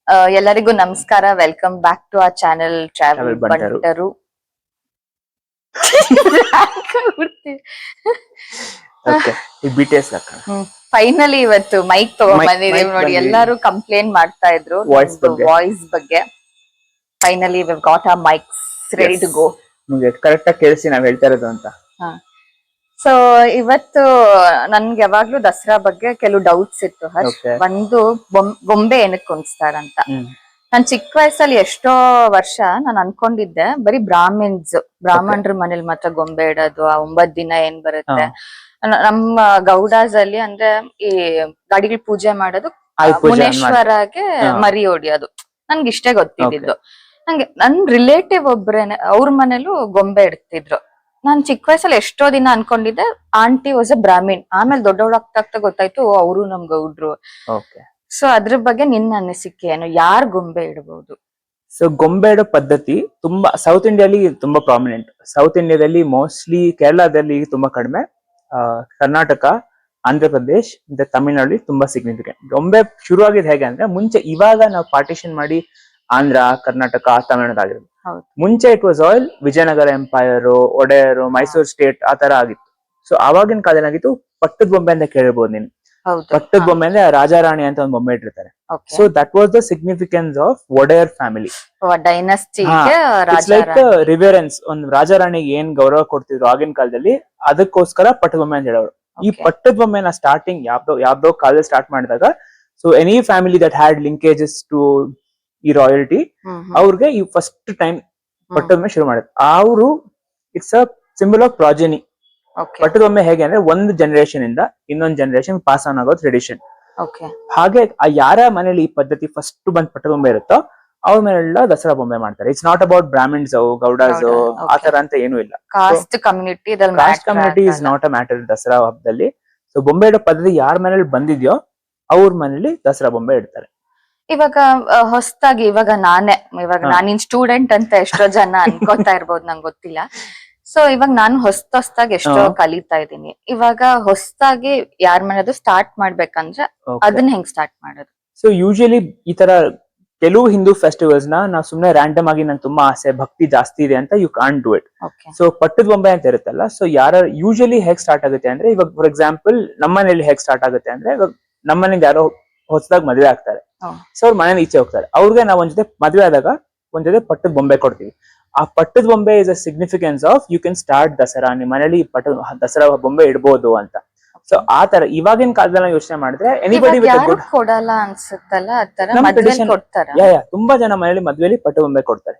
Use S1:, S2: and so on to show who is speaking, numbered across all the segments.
S1: ಎಲ್ಲರಿಗೂ ನಮಸ್ಕಾರ. Welcome back to our channel travel ಬಂಟರು. ಫೈನಲಿ ಇವತ್ತು ಮೈಕ್ ತಗೊಂಡ್ ಬಂದಿದೀವಿ ನೋಡಿ. ಎಲ್ಲಾರು ಕಂಪ್ಲೇಂಟ್ ಮಾಡ್ತಾ ಇದ್ರು ವಾಯ್ಸ್ ಬಗ್ಗೆ. Finally we got our mics ready to go.
S2: Correct ಆಗಿ ಕೇಳಿಸಿ ನಾವ್ ಹೇಳ್ತಾ ಇರೋದು ಅಂತ.
S1: ಸೊ ಇವತ್ತು ನನ್ಗೆ ಯಾವಾಗ್ಲೂ ದಸರಾ ಬಗ್ಗೆ ಕೆಲವು ಡೌಟ್ಸ್ ಇತ್ತು. ಒಂದು ಗೊಂಬೆ ಏನಕ್ಕೆ ಕುಣಿಸ್ತಾರಂತ. ನಾನ್ ಚಿಕ್ಕ ವಯಸ್ಸಲ್ಲಿ ಎಷ್ಟೋ ವರ್ಷ ನಾನು ಅನ್ಕೊಂಡಿದ್ದೆ ಬರೀ ಬ್ರಾಹ್ಮಣರ ಮನೇಲಿ ಮಾತ್ರ ಗೊಂಬೆ ಇಡೋದು, ಆ 9 ದಿನ ಏನ್ ಬರುತ್ತೆ. ನಮ್ಮ ಗೌಡಾಸ್ ಅಲ್ಲಿ ಅಂದ್ರೆ ಈ ಗಾಡಿಗಳು ಪೂಜೆ ಮಾಡೋದು, ಮುನೇಶ್ವರಗೆ ಮರಿ ಹೊಡಿಯೋದು ನನ್ಗೆ ಇಷ್ಟೇ ಗೊತ್ತಿದ್ದು. ನಂಗೆ ನನ್ ರಿಲೇಟಿವ್ ಒಬ್ರೇನೆ ಅವ್ರ ಮನೇಲೂ ಗೊಂಬೆ ಇಡ್ತಿದ್ರು. ನಾನ್ ಚಿಕ್ಕ ವಯಸ್ಸಲ್ಲಿ ಎಷ್ಟೋ ದಿನ ಅನ್ಕೊಂಡಿದ್ದೆ ಆಂಟಿ ವಾಸ್ ಅ ಬ್ರಾಹ್ಮಿನ್. ಆಮೇಲೆ ದೊಡ್ಡವಳಾಗ್ತಾ ಗೊತ್ತಾಯ್ತು ಅವರು ನಮ್ ಗೌಡ್ರು. ಸೊ ಅದ್ರ ಬಗ್ಗೆ ನಿನ್ನ ಅನಿಸಿಕೆ ಏನು? ಯಾರ್ ಗೊಂಬೆ ಇಡಬಹುದು?
S2: ಸೊ ಗೊಂಬೆ ಇಡೋ ಪದ್ಧತಿ ತುಂಬಾ ಸೌತ್ ಇಂಡಿಯಾಲಿ ತುಂಬಾ ಪ್ರಾಮಿನೆಂಟ್. ಸೌತ್ ಇಂಡಿಯಾದಲ್ಲಿ ಮೋಸ್ಟ್ಲಿ, ಕೇರಳದಲ್ಲಿ ತುಂಬಾ ಕಡಿಮೆ, ಕರ್ನಾಟಕ, ಆಂಧ್ರ ಪ್ರದೇಶ್ ಮತ್ತೆ ತಮಿಳ್ನಾಡು ತುಂಬಾ ಸಿಗ್ನಿಫಿಕೆಂಟ್. ಗೊಂಬೆ ಶುರುವಾಗಿದ್ ಹೇಗೆ ಅಂದ್ರೆ, ಮುಂಚೆ ಇವಾಗ ನಾವು ಪಾರ್ಟಿಷನ್ ಮಾಡಿ ಆಂಧ್ರ, ಕರ್ನಾಟಕ, ತಮಿಳ್ನಾಡು ಆಗಿರೋದು. ಮುಂಚೆ it was all Vijayanagara empire, Wadiyar, Mysuru state ಆ ತರ ಆಗಿತ್ತು. ಸೊ ಆವಾಗಿನ ಕಾಲ ಏನಾಗಿತ್ತು, ಪಟ್ಟದ ಬೊಂಬೆ ಅಂತ ಕೇಳಿರ್ಬೋದು ನೀನು. ಪಟ್ಟದ ಬೊಂಬೆ ಅಂದ್ರೆ ರಾಜಾರಾಣಿ ಅಂತ ಒಂದು ಬೊಂಬೆ ಇಟ್ಟಿರ್ತಾರೆ. So that was the significance of Wodeyar family. Like reverence. ಒಂದು ರಾಜಾರಾಣಿಗೆ ಏನ್ ಗೌರವ ಕೊಡ್ತಿದ್ರು ಆಗಿನ ಕಾಲದಲ್ಲಿ, ಅದಕ್ಕೋಸ್ಕರ ಪಟ್ಟದ ಬೊಂಬೆ ಅಂತ ಹೇಳೋರು. ಈ ಪಟ್ಟದ ಬೊಂಬೆನ ಸ್ಟಾರ್ಟಿಂಗ್ ಯಾವ್ದೋ ಕಾಲದಲ್ಲಿ ಸ್ಟಾರ್ಟ್ ಮಾಡಿದಾಗ, so any family that had linkages to ಈ ರಾಯಲ್ಟಿ, ಅವ್ರಿಗೆ ಈ ಫಸ್ಟ್ ಟೈಮ್ ಪಟ್ಟದೊಮ್ಮೆ ಶುರು ಮಾಡಿದ್ರು. ಅವರು it's a symbol of progeny. ಪಟ್ಟದೊಮ್ಮೆ ಹೇಗೆ ಅಂದ್ರೆ, ಒಂದು ಜನರೇಷನ್ ಇಂದ ಇನ್ನೊಂದು ಜನರೇಷನ್ ಪಾಸ್ ಆನ್ ಆಗೋ ಟ್ರೆಡಿಷನ್. ಹಾಗೆ ಯಾರ ಮನೇಲಿ ಈ ಪದ್ಧತಿ ಫಸ್ಟ್ ಬಂದ್ ಪಟ್ಟದೊಂಬೆ ಇರುತ್ತೋ ಅವ್ರ ಮೇಲೆಲ್ಲ ದಸರಾ ಬೊಂಬೆ ಮಾಡ್ತಾರೆ. It's not about Brahmins, Gowda's ಆತರ ಅಂತ ಏನೂ ಇಲ್ಲ.
S1: Cost community
S2: is not a matter Dasara ಹಬ್ಬದಲ್ಲಿ. ಸೊ ಬೊಂಬೆ ಇಡೋ ಪದ್ಧತಿ ಯಾರ ಮನೇಲಿ ಬಂದಿದ್ಯೋ ಅವ್ರ ಮನೇಲಿ ದಸರಾ ಬೊಂಬೆ ಇಡ್ತಾರೆ.
S1: ಇವಾಗ ಹೊಸದಾಗಿ ಇವಾಗ ನಾನಿನ್ ಸ್ಟೂಡೆಂಟ್ ಅಂತ ಎಷ್ಟೋ ಜನ ಅನ್ಕೋತಾ ಇರ್ಬೋದು, ನಂಗೆ ಗೊತ್ತಿಲ್ಲ. ಸೊ ಇವಾಗ ನಾನು ಹೊಸದಾಗಿ ಎಷ್ಟೋ ಕಲಿತಾ ಇದ್ದೀನಿ. ಇವಾಗ ಹೊಸದಾಗಿ ಯಾರ ಮನೆಯದು ಸ್ಟಾರ್ಟ್ ಮಾಡ್ಬೇಕಂದ್ರೆ ಅದನ್ನ ಹೆಂಗ್ ಸ್ಟಾರ್ಟ್ ಮಾಡೋದು?
S2: ಸೊ ಯೂಶಲಿ ಈ ತರ ಕೆಲವು ಹಿಂದೂ ಫೆಸ್ಟಿವಲ್ಸ್ ನಾವು ಸುಮ್ನೆ ರ್ಯಾಂಡಮ್ ಆಗಿ ನಂಗೆ ತುಂಬಾ ಆಸೆ, ಭಕ್ತಿ ಜಾಸ್ತಿ ಇದೆ ಅಂತ you can't do it. So ಪಟ್ಟದ ಬೊಂಬೆ ಅಂತ ಇರುತ್ತಲ್ಲ, ಸೊ ಯೂಶಲಿ ಹೇಗ್ ಸ್ಟಾರ್ಟ್ ಆಗುತ್ತೆ ಅಂದ್ರೆ, ಇವಾಗ ಫಾರ್ ಎಕ್ಸಾಂಪಲ್ ನಮ್ಮನೇಲಿ ಹೇಗ್ ಸ್ಟಾರ್ಟ್ ಆಗುತ್ತೆ ಅಂದ್ರೆ, ಇವಾಗ ನಮ್ಮನೇಲಿ ಯಾರೋ ಹೊಸದಾಗಿ ಮದುವೆ ಆಗ್ತಾರೆ. ಸೊ ಅವ್ರ ಮನೇಲಿ ಈಚೆ ಹೋಗ್ತಾರೆ. ಅವ್ರಿಗೆ ನಾವು ಒಂದ್ ಜೊತೆ ಮದುವೆ ಆದಾಗ ಒಂದ್ ಜೊತೆ ಪಟ್ಟದ ಬೊಂಬೆ ಕೊಡ್ತೀವಿ. ಆ ಪಟ್ಟದ ಬೊಂಬೆ is a significance of you can start Dasara, ನಿಮ್ಮ ಮನೇಲಿ ದಸರಾ ಬೊಂಬೆ ಇಡ್ಬೋದು ಅಂತ. ಸೊ ಆ ತರ ಇವಾಗಿನ ಕಾಲದಲ್ಲಿ ಯೋಚನೆ ಮಾಡಿದ್ರೆ ಎನಿಬಡಿ ವಿತ್ ಗುಡ್
S1: ಕೊಡಲ್ಲ ಅನ್ಸುತ್ತಲ್ಲ,
S2: ತುಂಬಾ ಜನ ಮನೇಲಿ ಮದ್ವೆಲಿ ಪಟ್ಟದ ಬೊಂಬೆ ಕೊಡ್ತಾರೆ.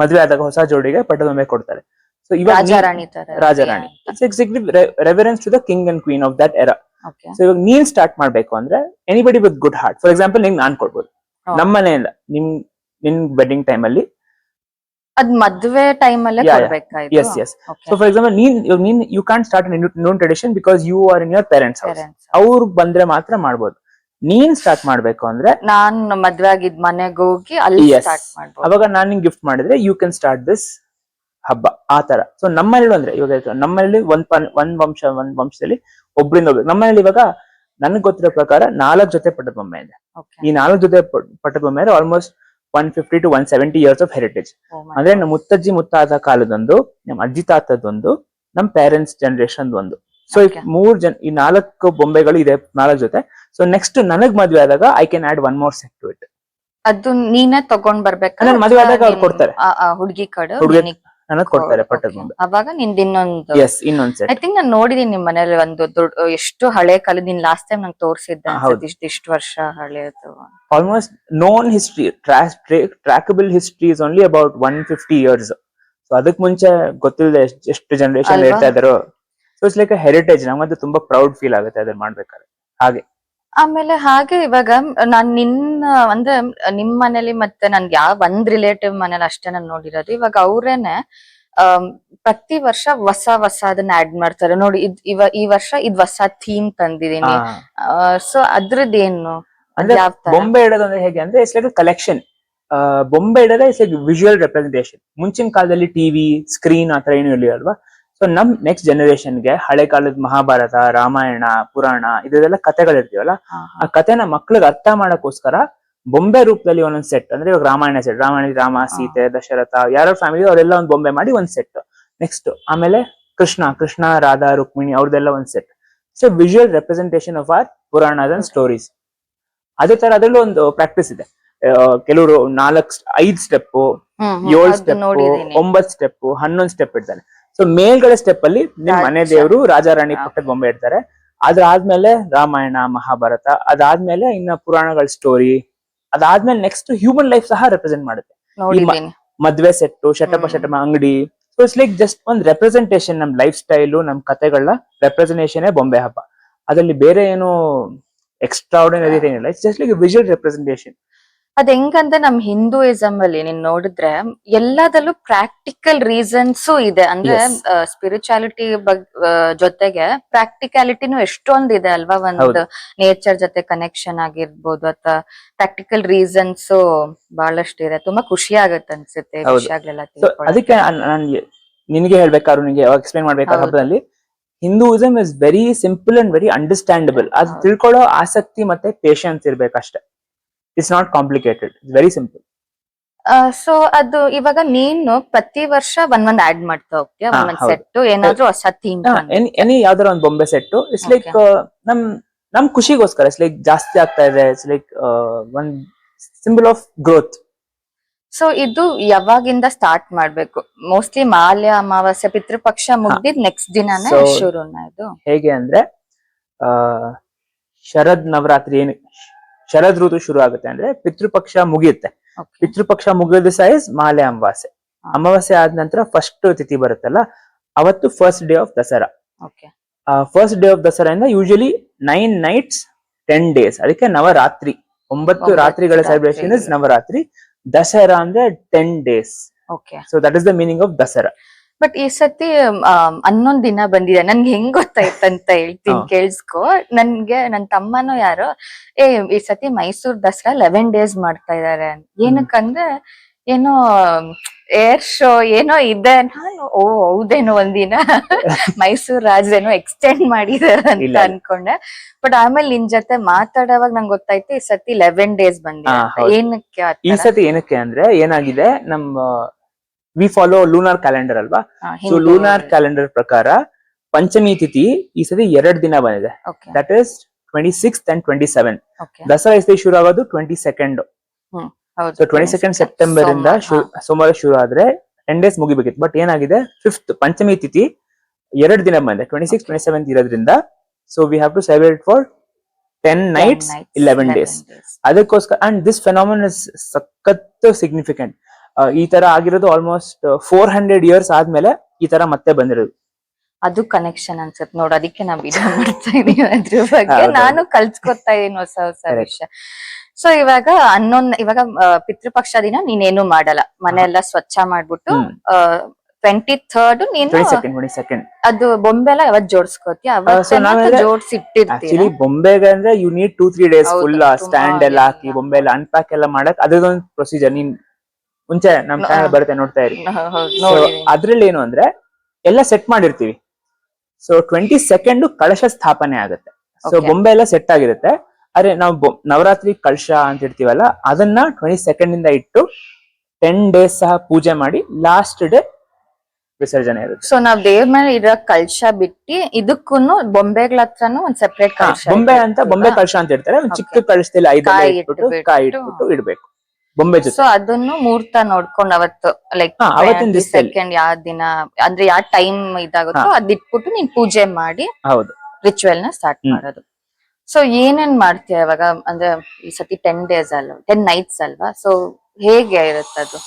S2: ಮದ್ವೆ ಆದಾಗ ಹೊಸ ಜೋಡಿಗೆ ಪಟ್ಟದ ಬೊಂಬೆ ಕೊಡ್ತಾರೆ. ಸೊ ಇವಾಗ ರಾಜಾರಾಣಿ reverence to the king and queen of that era. So ಇವಾಗ ನೀನ್ ಸ್ಟಾರ್ಟ್ ಮಾಡ್ಬೇಕು ಅಂದ್ರೆ anybody with good heart, for example ನಿಂಗೆ ನಾನ್ ಕೊಡ್ಬೋದು ನಮ್ಮ ಮನೆಯಿಂದ ನಿನ್ ವೆಡ್ಡಿಂಗ್ ಟೈಮ್ ಅಲ್ಲಿ.
S1: ಅದ್ ಮದ್ವೆ ಟೈಮ್ ಅಲ್ಲೇ ಕೊಡ್ಬೇಕಾಯ್ತು.
S2: Yes. So for example, you can't start a new tradition because you are in your parents' house. ಅವ್ರು ಬಂದ್ರೆ ಮಾತ್ರ ಮಾಡ್ಬೋದು. ನೀನ್ ಸ್ಟಾರ್ಟ್ ಮಾಡ್ಬೇಕು ಅಂದ್ರೆ,
S1: ನಾನ್ ಮದ್ವೆ ಆಗಿದ್ ಮನೆಗೆ ಹೋಗಿ ಅಲ್ಲಿ ಸ್ಟಾರ್ಟ್ ಮಾಡ್ಬೋದು.
S2: ಅವಾಗ ನಾನ್ ನಿಂಗೆ ಗಿಫ್ಟ್ ಮಾಡಿದ್ರೆ ಯು ಕ್ಯಾನ್ ಸ್ಟಾರ್ಟ್ ದಿಸ್ ಹಬ್ಬ ಆ ತರ. ಸೊ ನಮ್ಮನೇಲಿ ಅಂದ್ರೆ ಇವಾಗ ನಮ್ಮನೇಲಿ ಒಂದ್ ವಂಶದಲ್ಲಿ ಒಬ್ರಿಂದ ಒಬ್ರು. ನಮ್ಮನೇಲಿ ಇವಾಗ ನನ್ಗೆ ಗೊತ್ತಿರೋ ಪ್ರಕಾರ 4 ಜೊತೆ ಪಟ್ಟದ ಬೊಂಬೆ ಇದೆ. ಈ 4 ಜೊತೆ ಪಟ್ಟದ ಬೊಂಬೆ ಅಂದ್ರೆ almost 150 to 170 years of heritage. ಅಂದ್ರೆ ನಮ್ಮ ಮುತ್ತಜ್ಜಿ ಮುತ್ತಾದ ಕಾಲದೊಂದು, ನಮ್ಮ ಅಜ್ಜಿ ತಾತದೊಂದು, ನಮ್ ಪೇರೆಂಟ್ಸ್ ಜನರೇಷನ್ ಒಂದು. ಸೊ ಈ 4 ಬೊಂಬೆಗಳು ಇದೆ, 4 ಜೊತೆ. ಸೊ ನೆಕ್ಸ್ಟ್ ನನಗ್ ಮದ್ವೆ ಆದಾಗ I can add one more set to it.
S1: ಅದು ನೀನೇ ತಗೊಂಡ್ ಬರ್ಬೇಕು.
S2: ಮದ್ವೆ ಆದಾಗ ಅವ್ರು ಕೊಡ್ತಾರೆ,
S1: ಹುಡುಗಿ ಕಡೆ
S2: ನನಗ್ ಕೊಡ್ತಾರೆ ಪಟ್ಟದ ಬೊಂಬೆ.
S1: ಅವಾಗ ನಿಂದ
S2: ಇನ್ನೊಂದ್ ಸೆಟ್.
S1: ಐ ಥಿಂಕ್ ನಾನು ನೋಡಿದೀನಿ ನಿಮ್ ಮನೇಲಿ ಒಂದು ದೊಡ್ಡ ಎಷ್ಟು ಹಳೆ ಕಾಲದ. ನೀನ್ ಲಾಸ್ಟ್ ಟೈಮ್ ನಂಗೆ ತೋರಿಸಿದ್ದೆ ಇಷ್ಟು ವರ್ಷ ಹಳೆಯದು.
S2: Almost known history, trackable history is only about 150 years. So ಅದಕ್ ಮುಂಚೆ ಗೊತ್ತಿಲ್ಲದೆ ಎಷ್ಟು ಜನರೇಷನ್ ಹೇಳ್ತಾ ಇದಾರೋ. So it's like a heritage. ನಮ್ಮದು ತುಂಬಾ ಪ್ರೌಡ್ ಫೀಲ್ ಆಗುತ್ತೆ ಅದನ್ನ ಮಾಡ್ಬೇಕಾದ್ರೆ.
S1: ಆಮೇಲೆ ಇವಾಗ ನಾನ್ ಅಂದ್ರೆ ನಿಮ್ ಮನೇಲಿ ಮತ್ತೆ ನನ್ಗೆ ಒಂದ್ ರಿಲೇಟಿವ್ ಮನೇಲಿ ಅಷ್ಟೇ ನಾನು ನೋಡಿರೋದು. ಇವಾಗ ಅವ್ರೇನೆ ಪ್ರತಿ ವರ್ಷ ಹೊಸ ಅದನ್ನ ಆಡ್ ಮಾಡ್ತಾರೆ ನೋಡಿ. ಈ ವರ್ಷ ಹೊಸ ಥೀಮ್ ತಂದಿದೀನಿ. ಸೊ ಅದ್ರದ್ದೇನು
S2: ಅಂದ್ರೆ ಬೊಂಬೆ ಇಡೋದು ಅಂದ್ರೆ ಹೇಗೆ ಅಂದ್ರೆ, ಇಟ್ಸ್ ಲೈಕ್ ಅ ಕಲೆಕ್ಷನ್. ಬೊಂಬೆ ಇಡೋದೇ ಇಟ್ಸ್ ಲೈಕ್ ವಿಜುವಲ್ ರೆಪ್ರೆಸೆಂಟೇಷನ್. ಮುಂಚಿನ ಕಾಲದಲ್ಲಿ ಟಿವಿ ಸ್ಕ್ರೀನ್ ಆತರ ಏನು ಇರಲಿಲ್ಲ ಅಲ್ವಾ. ಸೊ ನಮ್ ನೆಕ್ಸ್ಟ್ ಜನರೇಷನ್ಗೆ ಹಳೆ ಕಾಲದ ಮಹಾಭಾರತ, ರಾಮಾಯಣ, ಪುರಾಣ ಇದೆಲ್ಲ ಕಥೆಗಳಿರ್ತೀವಲ್ಲ, ಆ ಕಥೆನ ಮಕ್ಳಿಗೆ ಅರ್ಥ ಮಾಡಕ್ಕೋಸ್ಕರ ಬೊಂಬೆ ರೂಪದಲ್ಲಿ ಒಂದೊಂದ್ ಸೆಟ್, ಅಂದ್ರೆ ಇವಾಗ ರಾಮಾಯಣ ಸೆಟ್, ರಾಮಾಯಣ ರಾಮ ಸೀತೆ ದಶರಥ ಯಾರ ಫ್ಯಾಮಿಲಿ ಅವರೆಲ್ಲ ಒಂದ್ ಬೊಂಬೆ ಮಾಡಿ ಒಂದ್ ಸೆಟ್. ನೆಕ್ಸ್ಟ್ ಆಮೇಲೆ ಕೃಷ್ಣ ರಾಧಾ ರುಕ್ಮಿಣಿ ಅವ್ರದ್ದೆಲ್ಲ ಒಂದ್ set. So visual representation of our Puranas and stories. ಅದೇ ತರ ಅದರಲ್ಲೂ ಒಂದು ಪ್ರಾಕ್ಟೀಸ್ ಇದೆ. ಕೆಲವರು 5 ಸ್ಟೆಪ್, 7 ಸ್ಟೆಪ್, 9 ಸ್ಟೆಪ್, 11 ಸ್ಟೆಪ್ ಇಡ್ತಾರೆ. ಸೊ ಮೇಲ್ಗಡೆ ಸ್ಟೆಪ್ ಅಲ್ಲಿ ನಿಮ್ ಮನೆ ದೇವರು ರಾಜಾ ರಾಣಿ ಪಟ್ಟದ ಬೊಂಬೆ ಇಡ್ತಾರೆ. ಅದಾದ್ಮೇಲೆ ರಾಮಾಯಣ ಮಹಾಭಾರತ, ಅದಾದ್ಮೇಲೆ ಇನ್ನ ಪುರಾಣಗಳ ಸ್ಟೋರಿ, ಅದಾದ್ಮೇಲೆ ನೆಕ್ಸ್ಟ್ ಹ್ಯೂಮನ್ ಲೈಫ್ ಸಹ ರೆಪ್ರೆಸೆಂಟ್ ಮಾಡುತ್ತೆ. ಮದ್ವೆ ಸೆಟ್, ಶಟಮ ಅಂಗಡಿ. ಸೊ ಇಟ್ಸ್ ಲೈಕ್ ಜಸ್ಟ್ ಒಂದ್ ರೆಪ್ರೆಸೆಂಟೇಷನ್, ನಮ್ ಲೈಫ್ ಸ್ಟೈಲು, ನಮ್ ಕತೆಗಳನ್ನ ರೆಪ್ರೆಸೆಂಟೇಷನ್ ಬೊಂಬೆ ಹಬ್ಬ. ಅದ್ರಲ್ಲಿ ಬೇರೆ ಏನು ಎಕ್ಸ್ಟ್ರಾ ಆರ್ಡಿನರಿ ಏನಿಲ್ಲ. It's just like visual representation.
S1: ಅದ್ ಹೆಂಗಂದ್ರೆ ನಮ್ ಹಿಂದೂಯಿಸಂ ಅಲ್ಲಿ ನೀನ್ ನೋಡಿದ್ರೆ ಎಲ್ಲದಲ್ಲೂ ಪ್ರಾಕ್ಟಿಕಲ್ ರೀಸನ್ಸ್ ಇದೆ. ಅಂದ್ರೆ ಸ್ಪಿರಿಚುಯಾಲಿಟಿ ಜೊತೆಗೆ ಪ್ರಾಕ್ಟಿಕ್ಯಾಲಿಟಿನೂ ಎಷ್ಟೊಂದ್ ಇದೆ ಅಲ್ವಾ. ಒಂದು ನೇಚರ್ ಜೊತೆ ಕನೆಕ್ಷನ್ ಆಗಿರ್ಬೋದು, ಅಥವಾ ಪ್ರಾಕ್ಟಿಕಲ್ ರೀಸನ್ಸ್ ಬಹಳಷ್ಟು ಇದೆ. ತುಂಬಾ ಖುಷಿ ಆಗತ್ತೆ ಅನ್ಸುತ್ತೆ ವಿಷಯಗಳೆಲ್ಲ.
S2: ಅದಕ್ಕೆ ನಿನಗೆ ಹೇಳ್ಬೇಕಾದ್ರು, ನಿನಗೆ ಎಕ್ಸ್ಪ್ಲೈನ್ ಮಾಡ್ಬೇಕಾದ್ರೆ ಹಬ್ಬದಲ್ಲಿ Hinduism is very simple and very understandable. ಅದು ತಿಳ್ಕೊಳ್ಳೋ ಆಸಕ್ತಿ ಮತ್ತೆ ಪೇಷನ್ಸ್ ಇರ್ಬೇಕಷ್ಟೇ. It's not complicated, it's very simple.
S1: So ಅದು ಇವಾಗ ನೀನು ಪ್ರತಿ ವರ್ಷ ಒಂದೊಂದ್ ಆಡ್ ಮಾಡ್ತಾ ಹೋಗ್ತೀಯ, ಒಂದೊಂದ್ ಸೆಟ್ ಏನಾದ್ರೂ ಹೊಸ ಥೀಮ್,
S2: ಎನಿ ಯಾವ್ದಾರ ಒಂದ್ ಬೊಂಬೆ ಸೆಟ್. ಇಟ್ಸ್ ಲೈಕ್ ನಮ್ ಖುಷಿಗೋಸ್ಕರ. ಇಟ್ಸ್ ಲೈಕ್ ಜಾಸ್ತಿ ಆಗ್ತಾ ಇದೆ. ಇಟ್ಸ್ ಲೈಕ್ ಒಂದ್ ಸಿಂಬಲ್ ಆಫ್ ಗ್ರೋತ್.
S1: ಸೊ ಇದು ಯಾವಾಗಿಂದ ಸ್ಟಾರ್ಟ್ ಮಾಡ್ಬೇಕು? ಮೋಸ್ಟ್ಲಿ ಮಾಲ್ಯ ಅಮಾವಾಸ್ಯೆ ಪಿತೃಪಕ್ಷ ಮುಗ್ದಿದ್ ನೆಕ್ಸ್ಟ್ ದಿನಾನೇ ಶುರುನಾ ಇದು?
S2: ಹೇಗೆ ಅಂದ್ರೆ ಶರದ್ ನವರಾತ್ರಿ ಏನು ಶರದ್ ಋತು ಶುರು ಆಗುತ್ತೆ ಅಂದ್ರೆ ಪಿತೃಪಕ್ಷ ಮುಗಿಯುತ್ತೆ. ಪಿತೃಪಕ್ಷ ಮುಗಿದ ದಿವಸ ಇಸ್ ಮಾಲೆ ಅಮಾವಾಸ್ಯೆ. ಅಮಾವಾಸ್ಯೆ ಆದ ನಂತರ ಫಸ್ಟ್ ತಿಥಿ ಬರುತ್ತಲ್ಲ, ಅವತ್ತು first day of Dasara. First day of Dasara ಇಂದ ಯೂಶಲಿ 9 nights 10 days, ಅದಕ್ಕೆ ನವರಾತ್ರಿ, 9 ರಾತ್ರಿಗಳ ಸೆಲೆಬ್ರೇಷನ್ ಇಸ್ ನವರಾತ್ರಿ. ದಸರಾ ಅಂದ್ರೆ 10 days. So that is the meaning of Dasara.
S1: But ಈ ಸತಿ 11 ದಿನ ಬಂದಿದೆ. ನನ್ಗೆ ಹೆಂಗ್ ಗೊತ್ತಾಯ್ತಂತ ಹೇಳ್ತೀನಿ, ಕೇಳಿಸ್ಕೊ. ನನ್ ತಮ್ಮನೂ ಯಾರೋ ಈ ಸತಿ ಮೈಸೂರ್ ದಸರಾ 11 days ಮಾಡ್ತಾ ಇದಾರೆ. ಏನಕ್ಕಂದ್ರೆ ಏನೋ ಏರ್ ಶೋ ಏನೋ ಇದೆ. ನಾನು ಹೌದೇನೋ ಒಂದಿನ ಮೈಸೂರ್ ರಾಜೇನೋ ಎಕ್ಸ್ಟೆಂಡ್ ಮಾಡಿದಾರೆ ಅಂತ ಅನ್ಕೊಂಡೆ. ಬಟ್ ಆಮೇಲೆ ನಿನ್ ಜೊತೆ ಮಾತಾಡೋವಾಗ ನಂಗೆ ಗೊತ್ತಾಯ್ತು ಈ ಸತಿ 11 days ಬಂದಿದೆ. ಏನಕ್ಕೆ
S2: ಈ ಸತಿ ಏನಕ್ಕೆ ಅಂದ್ರೆ ಏನಾಗಿದೆ, ನಮ್ಮ ವಿ ಫಾಲೋ ಲೂನಾರ್ ಕ್ಯಾಲೆಂಡರ್ ಅಲ್ವಾ. ಸೊ ಲೂನಾರ್ ಕ್ಯಾಲೆಂಡರ್ ಪ್ರಕಾರ ಪಂಚಮಿ ತಿಥಿ ಈ ಸತಿ 2 ದಿನ ಬಂದಿದೆ. That is 26th and 27th. Dasara ಈ ಸತಿ ಶುರು ಆಗೋದು 22nd. ಸೊ 22nd ಸೆಪ್ಟೆಂಬರ್ ಇಂದ ಸೋಮವಾರ ಶುರು ಆದ್ರೆ 10 days ಮುಗಿಬೇಕಿತ್ತು. ಬಟ್ ಏನಾಗಿದೆ, 5th ಪಂಚಮಿ ತಿಥಿ 2 ದಿನ ಬಂದಿದೆ, 26th 27th ಇರೋದ್ರಿಂದ. So we have to celebrate for 10 nights 11 days. ಅದಕ್ಕೋಸ್ಕರ ಅಂಡ್ ದಿಸ್ ಫೆನಾಮಿನನ್ ಇಸ್ ಸಖತ್ ಸಿಗ್ನಿಫಿಕೆಂಟ್. ಈ ತರ ಆಗಿರೋದು ಆಲ್ಮೋಸ್ಟ್ 400 years ಆದ್ಮೇಲೆ ಈ ತರ ಮತ್ತೆ ಬಂದಿರೋದು.
S1: ಅದು ಕನೆಕ್ಷನ್ ಅನ್ಸತ್ ನೋಡ್, ಅದಕ್ಕೆ ನಾವ್ ವಿಡಿಯೋ ಮಾಡ್ತಾ ಇದೀವಿ ಅದ್ರ ಬಗ್ಗೆ. ನಾನು ಕಲ್ಸ್ಕೊತಾ ಇದೀನಿ ಹೊಸ ವಿಷಯ. ಸೊ ಇವಾಗ ಇವಾಗ ಪಿತೃಪಕ್ಷ ದಿನ ನೀನೇನು ಮಾಡಲ್ಲ, ಮನೆ ಎಲ್ಲ ಸ್ವಚ್ಛ ಮಾಡ್ಬಿಟ್ಟು 23rd ನೀನು
S2: 22nd
S1: ಅದು ಬೊಂಬೆ ಎಲ್ಲ ಯಾವತ್ ಜೋಡಿಸ್ಕೋತೀಯ ಜೋಡಿಸಿ ಇಟ್ಟಿರ್ತೀವಿ.
S2: ಬೊಂಬೆಗೆ ಅಂದ್ರೆ you need 2-3 days full stand ಎಲ್ಲ ಹಾಕಿ ಬೊಂಬೆ ಎಲ್ಲ ಅನ್ಪ್ಯಾಕ್ ಎಲ್ಲ ಮಾಡಕ್ ಅದೊಂದು ಪ್ರೊಸೀಜರ್. ನೀನ್ ಮುಂಚೆ ನಮ್ ಚಾನಲ್ ಬರುತ್ತೆ ನೋಡ್ತಾ ಇರಿ. ಅದ್ರಲ್ಲಿ ಏನು ಅಂದ್ರೆ ಎಲ್ಲ ಸೆಟ್ ಮಾಡಿರ್ತೀವಿ. ಸೊ 22nd ಕಳಶ ಸ್ಥಾಪನೆ ಆಗುತ್ತೆ. ಸೊ ಬೊಂಬೆ ಎಲ್ಲ ಸೆಟ್ ಆಗಿರುತ್ತೆ. ಆದ್ರೆ ನಾವು ನವರಾತ್ರಿ ಕಳಶ ಅಂತ ಇರ್ತೀವಲ್ಲ, ಅದನ್ನ 22nd ಇಂದ ಇಟ್ಟು 10 days ಸಹ ಪೂಜೆ ಮಾಡಿ ಲಾಸ್ಟ್ ಡೇ ವಿಸರ್ಜನೆ ಇರುತ್ತೆ.
S1: ಸೊ ನಾವ್ ದೇವ್ರ ಮೇಲೆ ಇರೋ ಕಳಶ ಬಿಟ್ಟು ಇದಕ್ಕೂ ಬೊಂಬೆಗಳ ಹತ್ರನು ಒಂದ್ ಸೆಪರೇಟ್ ಕಳಶ,
S2: ಬೊಂಬೆ ಕಳಶ ಅಂತ ಇರ್ತಾರೆ. ಒಂದ್ ಚಿಕ್ಕ ಕಳಶದಲ್ಲಿ 5 ಕಾಯಿ ಇಟ್ಬಿಟ್ಟು ಇಡ್ಬೇಕು ಬೊಂಬೆ ಜೊತೆ.
S1: ಸೊ ಅದನ್ನು ಮುಹೂರ್ತ ನೋಡ್ಕೊಂಡು ಅವತ್ತು ಲೈಕ್ ಸೆಕೆಂಡ್ ಯಾವ ದಿನ ಅಂದ್ರೆ ಯಾವ ಟೈಮ್ ಇದಾಗುತ್ತೋ ಅದ್ ಇಟ್ಬಿಟ್ಟು ನೀನ್ ಪೂಜೆ ಮಾಡಿ ರಿಚುವಲ್ ನ ಸ್ಟಾರ್ಟ್ ಮಾಡೋದು. ಸೊ ಏನೇನ್ ಮಾಡ್ತೀಯ ಇವಾಗ? ಅಂದ್ರೆ ಈ ಸತಿ 10 days ಅಲ್ವಾ, 10 nights ಅಲ್ವಾ? ಸೊ ಹೇಗೆ ಇರುತ್ತೆ ಅದು?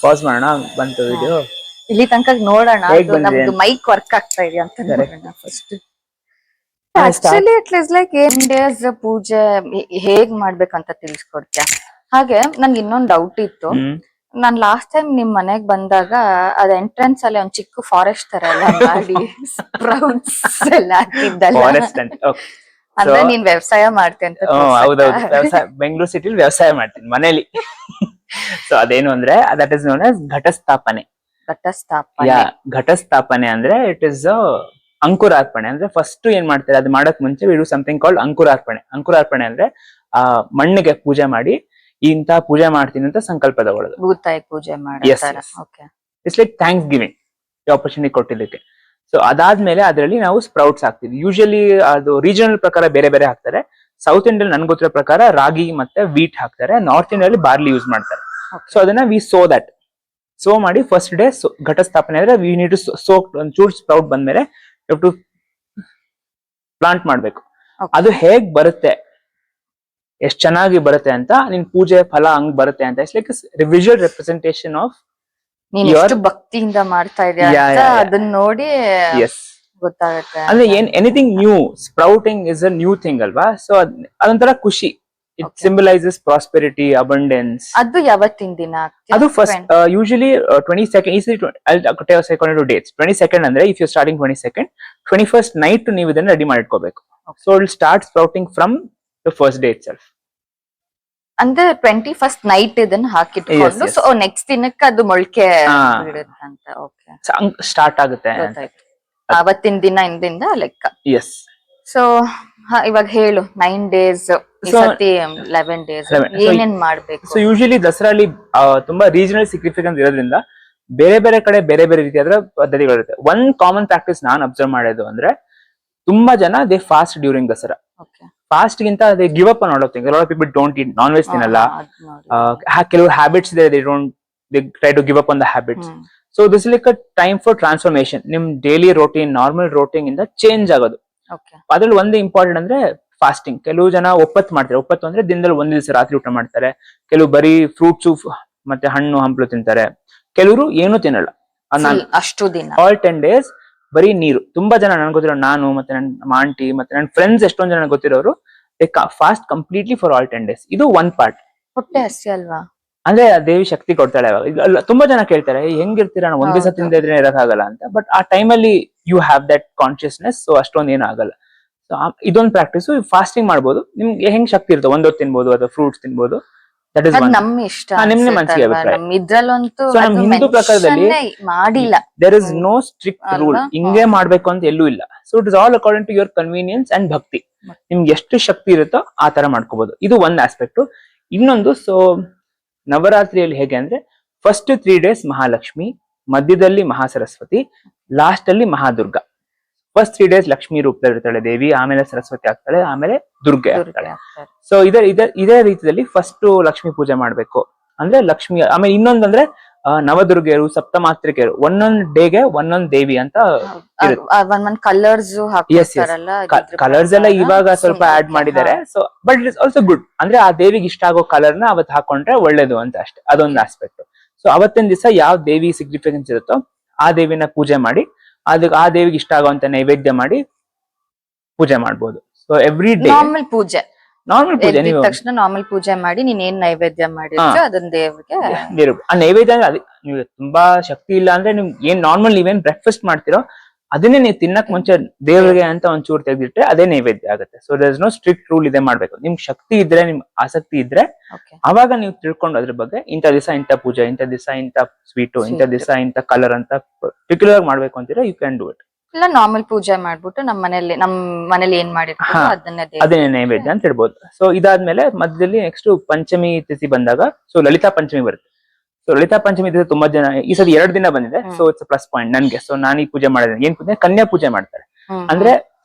S2: ಪಾಸ್ ಮಾಡೋಣ, ಬಂತು ವಿಡಿಯೋ
S1: ಇಲ್ಲಿ ತನಕ ನೋಡೋಣ. ನಮ್ದು ಮೈಕ್ ವರ್ಕ್ ಆಗ್ತಾ ಇದೆಯಾ ಅಂತ ನೋಡೋಣ first. Actually it is like 10 days ಪೂಜೆ ಹೇಗ್ ಮಾಡ್ಬೇಕಂತ ತಿಳಿಸ್ಕೊಡ್ತೀಯ? ಹಾಗೆ ನನ್ಗೆ ಇನ್ನೊಂದ್ ಡೌಟ್ ಇತ್ತು. ನಾನ್ ಲಾಸ್ಟ್ ಟೈಮ್ ನಿಮ್ ಮನೆಗ್ ಬಂದಾಗ ಅದ್ ಎಂಟ್ರೆನ್ಸ್ ಅಲ್ಲಿ ಒಂದ್ ಚಿಕ್ಕ ಫಾರೆಸ್ಟ್ ತರ ಎಲ್ಲ ಮಾಡಿ ಸ್ಪ್ರೌಟ್ಸ್ ಎಲ್ಲ ಹಾಕಿದ್ದಲ್ಲ, ಅಂದ್ರೆ ನೀನ್ ವ್ಯವಸಾಯ ಮಾಡ್ತೀನಿ ಅಂತ.
S2: ಹೌದೌದು, ವ್ಯವಸಾಯ ಬೆಂಗಳೂರು ಸಿಟಿಲಿ ವ್ಯವಸಾಯ ಮಾಡ್ತೀನಿ ಮನೇಲಿ. ಸೊ ಅದೇನು ಅಂದ್ರೆ ದಟ್ ಇಸ್ ನೋನ್ ಆಸ್ ಘಟಸ್ಥಾಪನೆ. ಘಟಸ್ಥಾಪನೆ ಅಂದ್ರೆ ಇಟ್ ಇಸ್ ಅಂಕುರಾರ್ಪಣೆ. ಅಂದ್ರೆ ಫಸ್ಟ್ ಏನ್ ಮಾಡ್ತಾರೆ, ಅದು ಮಾಡಕ್ ಮುಂಚೆ ವಿ ಡು ಸಮಥಿಂಗ್ ಕಾಲ್ಡ್ ಅಂಕುರಾರ್ಪಣೆ. ಅಂಕುರಾರ್ಪಣೆ ಅಂದ್ರೆ ಆ ಮಣ್ಣಿಗೆ ಪೂಜೆ ಮಾಡಿ ಇಂತ ಪೂಜೆ ಮಾಡ್ತೀನಿ ಅಂತ ಸಂಕಲ್ಪ ತಗೊಳ್ಳೋದು.
S1: ಭೂತಾಯಿ ಪೂಜೆ
S2: Yes, yes. It's like thanks giving ಈ ಆಪರ್ಚುನಿಟಿ ಕೊಟ್ಟಿದ್ದಕ್ಕೆ. ಸೊ ಅದಾದ್ಮೇಲೆ ಅದರಲ್ಲಿ ನಾವು ಸ್ಪ್ರೌಟ್ಸ್ ಹಾಕ್ತಿವಿ. ಯೂಶಲಿ ಅದು ರೀಜನಲ್ ಪ್ರಕಾರ ಬೇರೆ ಬೇರೆ ಹಾಕ್ತಾರೆ. ಸೌತ್ ಇಂಡಿಯನ್ ನನ್ಗೆ ಗೊತ್ತಿರೋ ಪ್ರಕಾರ ರಾಗಿ ಮತ್ತೆ ವೀಟ್ ಹಾಕ್ತಾರೆ. ನಾರ್ತ್ ಇಂಡಿಯಲ್ಲಿ ಬಾರ್ಲಿ ಯೂಸ್ ಮಾಡ್ತಾರೆ. ಸೊ ಅದನ್ನ ವಿ ಸೋ ದಟ್ ಸೋ ಮಾಡಿ ಫಸ್ಟ್ ಡೇ ಘಟ ಸ್ಥಾಪನೆ ಆದ್ರೆ ವಿ ನೀಡ್ ಟು ಸೋಕ್ ಒಂಚೂರು ಸ್ಪ್ರೌಟ್ ಬಂದ್ಮೇಲೆ ಟು ಪ್ಲಾಂಟ್ ಮಾಡ್ಬೇಕು. ಅದು ಹೇಗ್ ಬರುತ್ತೆ, ಎಷ್ಟ್ ಚೆನ್ನಾಗಿ ಬರುತ್ತೆ ಅಂತ ನಿನ್ ಪೂಜೆ ಫಲ ಹಂಗ್ ಬರುತ್ತೆ ಅಂತ. It's like visual representation of
S1: ನೀನ್ ಎಷ್ಟು ಭಕ್ತಿಯಿಂದ ಮಾಡ್ತಾ ಇದೆಯಾ ಅಂತ ಅದನ್ನ ನೋಡಿ
S2: ಎಸ್
S1: ಗೊತ್ತಾಗುತ್ತೆ.
S2: ಅಂದ್ರೆ anything new, sprouting is a new thing ಅಲ್ವಾ. ಸೊ ಅದೊಂಥರ ಖುಷಿ. It symbolises prosperity, abundance.
S1: ಅದು ಯಾವತ್ತಿನ ದಿನ?
S2: ಅದು first usually 22nd dates. 22nd ಅಂದ್ರೆ if you starting 22nd, 21st night ನೀವು ಇದನ್ನ ರೆಡಿ ಮಾಡಿ ಇಟ್ಕೋಬೇಕು. So it start sprouting from the first day itself.
S1: ಅಂದ್ರೆ 21st ನೈಟ್ ಇದನ್ನ ಹಾಕಿಟ್ಕೊಂಡು ಸೊ ನೆಕ್ಸ್ಟ್ ದಿನಕ್ಕೆ ಅದು ಮೊಳಕೆ ಬಿಡುತ್ತಂತ. ಓಕೆ,
S2: ಸ್ಟಾರ್ಟ್ ಆಗುತ್ತೆ
S1: ಅವತ್ತಿನ ದಿನ ಇಂದಿಂದ ಲೆಕ್ಕ.
S2: ಎಸ್.
S1: ಸೊ ಇವಾಗ ಹೇಳು 9 days, 11 days ಏನೇನ್ ಮಾಡ್ಬೇಕು?
S2: ಸೊ ಯೂಶಲಿ ದಸರಾಲಿ ತುಂಬಾ ರೀಜನಲ್ ಸಿಗ್ನಿಫಿಕೆನ್ಸ್ ಇರೋದ್ರಿಂದ ಬೇರೆ ಬೇರೆ ಕಡೆ ಬೇರೆ ಬೇರೆ ರೀತಿಯಾದ ಪದ್ಧತಿಗಳಿರುತ್ತೆ. ಒನ್ ಕಾಮನ್ ಪ್ರಾಕ್ಟೀಸ್ ನಾನ್ ಅಬ್ಸರ್ವ್ ಮಾಡೋದು ಅಂದ್ರೆ ತುಂಬಾ ಜನ they fast during Dasara. Fast ಗಿಂತ they give up on people don't eat non veg ತಿನ್ನಲ್ಲ. ಕೆಲವು ಹ್ಯಾಬಿಟ್ಸ್ ಇದೆ, they try to give up on the habits. So this is like a time for transformation. ನಿಮ್ daily routine, normal routine ಇಂದ change ಆಗೋದು. ಅದ್ರಲ್ಲಿ ಒಂದು important ಅಂದ್ರೆ fasting. ಕೆಲವು ಜನ ಒಪ್ಪತ್ತು ಮಾಡ್ತಾರೆ. ಒಪ್ಪತ್ತು ಅಂದ್ರೆ ದಿನದಲ್ಲಿ ಒಂದ್ ದಿವಸ ರಾತ್ರಿ ಊಟ ಮಾಡ್ತಾರೆ. ಕೆಲವು ಬರೀ ಫ್ರೂಟ್ಸು ಮತ್ತೆ ಹಣ್ಣು ಹಂಪಲು ತಿಂತಾರೆ. ಕೆಲವರು ಏನು ತಿನ್ನಲ್ಲ
S1: ಅಷ್ಟು ದಿನ,
S2: ಆಲ್ 10 days ಬರೀ ನೀರು. ತುಂಬಾ ಜನ ನನ್ಗೆ ಗೊತ್ತಿರೋ, ನಾನು ಮತ್ತೆ ನನ್ನ ಆಂಟಿ ಮತ್ತೆ ನನ್ನ ಫ್ರೆಂಡ್ಸ್ ಎಷ್ಟೊಂದ್ ಜನ ಗೊತ್ತಿರೋರು fast completely for all 10 days. ಇದು ಒನ್ ಪಾರ್ಟ್.
S1: ಹೊಟ್ಟೆ ಹಸಿ ಅಲ್ವಾ?
S2: ಅಂದ್ರೆ ದೇವಿ ಶಕ್ತಿ ಕೊಡ್ತಾಳೆ. ಅವಾಗ ತುಂಬಾ ಜನ ಕೇಳ್ತಾರೆ ಹೆಂಗಿರ್ತೀರಾ, ಒಂದ್ ದಿವಸ ತಿಂದಿದ್ರೆ ಇರಕ್ಕಾಗಲ್ಲ ಅಂತ. ಬಟ್ ಆ ಟೈಮಲ್ಲಿ you have that consciousness. So ಅಷ್ಟೊಂದ್ ಏನು ಆಗಲ್ಲ. ಸೊ ಇದೊಂದು ಪ್ರಾಕ್ಟೀಸ್. ಫಾಸ್ಟಿಂಗ್ ಮಾಡ್ಬೋದು. ನಿಮ್ಗೆ ಹೆಂಗ್ ಶಕ್ತಿ ಇರುತ್ತೆ, ಒಂದೊತ್ತು ತಿನ್ಬೋದು ಅಥವಾ ಫ್ರೂಟ್ಸ್ ತಿನ್ಬೋದು. ದಟ್ ಇಸ್
S1: ನಮ್ ಇಷ್ಟ.
S2: ನಿಮ್ನೆ ಮನಸ್ಸಿಗೆ ಅಭಿಪ್ರಾಯ.
S1: ಇದ್ರಲ್ಲಂತೂ
S2: ನಮ್ ಹಿಂದೂ ಪ್ರಕಾರದಲ್ಲಿ
S1: ಮಾಡಿಲ್ಲ.
S2: There is no strict rule, ಹಿಂಗೆ ಮಾಡ್ಬೇಕು ಅಂತ ಎಲ್ಲೂ ಇಲ್ಲ. So it is all according to your convenience and bhakti. ನಿಮ್ಗೆ ಎಷ್ಟು ಶಕ್ತಿ ಇರುತ್ತೋ ಆ ತರ ಮಾಡ್ಕೋಬಹುದು. ಇದು ಒಂದ್ ಆಸ್ಪೆಕ್ಟ್. ಇನ್ನೊಂದು, ಸೊ ನವರಾತ್ರಿಯಲ್ಲಿ ಹೇಗೆ ಅಂದ್ರೆ ಫಸ್ಟ್ 3 days ಮಹಾಲಕ್ಷ್ಮಿ, ಮಧ್ಯದಲ್ಲಿ ಮಹಾಸರಸ್ವತಿ, ಲಾಸ್ಟ್ ಅಲ್ಲಿ ಮಹಾದುರ್ಗ. ಫಸ್ಟ್ 3 days ಲಕ್ಷ್ಮಿ ರೂಪದಲ್ಲಿ ಇರ್ತಾಳೆ ದೇವಿ, ಆಮೇಲೆ ಸರಸ್ವತಿ ಆಗ್ತಾಳೆ, ಆಮೇಲೆ ದುರ್ಗೆ ಆಗ್ತಾಳೆ. ಸೊ ಇದೇ ರೀತಿಯಲ್ಲಿ ಫಸ್ಟ್ ಲಕ್ಷ್ಮಿ ಪೂಜೆ ಮಾಡ್ಬೇಕು. ಅಂದ್ರೆ ಲಕ್ಷ್ಮಿ. ಆಮೇಲೆ ಇನ್ನೊಂದಂದ್ರೆ ನವದುರ್ಗೆಯರು, ಸಪ್ತಮಾತ್ರಿಕೆಯರು, ಒಂದೊಂದ್ ಡೇಗೆ ಒಂದೊಂದ್ ದೇವಿ ಅಂತ
S1: ಕಲರ್ಸ್
S2: ಕಲರ್ಸ್ ಎಲ್ಲ ಇವಾಗ ಸ್ವಲ್ಪ ಆಡ್ ಮಾಡಿದ್ದಾರೆ. So but it is also good. ಅಂದ್ರೆ ಆ ದೇವಿಗೆ ಇಷ್ಟ ಆಗೋ ಕಲರ್ ನ ಅವತ್ ಹಾಕೊಂಡ್ರೆ ಒಳ್ಳೇದು ಅಂತ ಅಷ್ಟೇ. ಅದೊಂದು ಆಸ್ಪೆಕ್ಟ್. ಸೊ ಅವತ್ತಿನ ದಿವಸ ಯಾವ ದೇವಿ ಸಿಗ್ನಿಫಿಕೆನ್ಸ್ ಇರುತ್ತೋ ಆ ದೇವಿನ ಪೂಜೆ ಮಾಡಿ, ಅದಕ್ಕೆ ಆ ದೇವಿಗೆ ಇಷ್ಟ ಆಗುವಂತ ನೈವೇದ್ಯ ಮಾಡಿ ಪೂಜೆ ಮಾಡ್ಬೋದು. ಸೊ ಎವ್ರಿ ಡೇ ನಾರ್ಮಲ್ ಪೂಜೆ
S1: ನೀವು ತಕ್ಷಣ ನಾರ್ಮಲ್ ಪೂಜೆ ಮಾಡಿ ನೀನ್ ಏನ್ ನೈವೇದ್ಯ ಮಾಡಿದ್ರೆ ಅದನ್ನ ದೇವ್ರಿಗೆ
S2: ಆ ನೈವೇದ್ಯ ಅಂದ್ರೆ ನೀವು ತುಂಬಾ ಶಕ್ತಿ ಇಲ್ಲ ಅಂದ್ರೆ ನಿಮ್ ಏನ್ ನಾರ್ಮಲ್ ನೀವೇನ್ ಬ್ರೇಕ್ಫಾಸ್ಟ್ ಮಾಡ್ತಿರೋ ಅದನ್ನೇ ನೀವು ತಿನ್ನಕ್ ಮುಂಚೆ ದೇವರಿಗೆ ಅಂತ ಒಂಚೂರು ತೆಗೆದಿಟ್ರೆ ಅದೇ ನೈವೇದ್ಯ ಆಗುತ್ತೆ. So there is no strict rule ಇದೆ ಮಾಡ್ಬೇಕು. ನಿಮ್ ಶಕ್ತಿ ಇದ್ರೆ, ನಿಮ್ ಆಸಕ್ತಿ ಇದ್ರೆ ಅವಾಗ ನೀವು ತಿಳ್ಕೊಂಡು ಅದ್ರ ಬಗ್ಗೆ ಇಂಥ ದಿವಸ ಇಂಥ ಪೂಜೆ, ಇಂಥ ದಿವಸ ಇಂಥ ಸ್ವೀಟು, ಇಂಥ ದಿವಸ ಇಂಥ ಕಲರ್ ಅಂತ ಪರ್ಟಿಕ್ಯುಲರ್ ಮಾಡ್ಬೇಕು ಅಂತೀರಾ, ಯು ಕ್ಯಾನ್ ಡೂ ಇಟ್.
S1: ಇಲ್ಲ ನಾರ್ಮಲ್ ಪೂಜೆ ಮಾಡ್ಬಿಟ್ಟು ನಮ್ ಮನೇಲಿ ಏನ್ ಮಾಡಿರ್ತೀವಿ
S2: ಅದನ್ನೇ ನೈವೇದ್ಯ ಅಂತ ಹೇಳ್ಬೋದು. ಸೊ ಇದಾದ್ಮೇಲೆ ಮಧ್ಯದಲ್ಲಿ ನೆಕ್ಸ್ಟ್ ಪಂಚಮಿ ತಿಥಿ ಬಂದಾಗ ಸೊ ಲಲಿತಾ ಪಂಚಮಿ ಬರುತ್ತೆ. ಸೊ ಲಲಿತಾ ಪಂಚಮಿ ತಿಥಿ ತುಂಬಾ ಜನ ಈ ಸತಿ 2 ದಿನ ಬಂದಿದೆ. ಸೊ ಇಟ್ಸ್ ಪ್ಲಸ್ ಪಾಯಿಂಟ್ ನನ್ಗೆ. ಸೊ ನಾನು ಈ ಪೂಜೆ ಮಾಡಿದೆ. ಏನ್ ಪೂಜೆ? ಕನ್ಯಾ ಪೂಜೆ ಮಾಡ್ತಾರೆ. ಅಂದ್ರೆ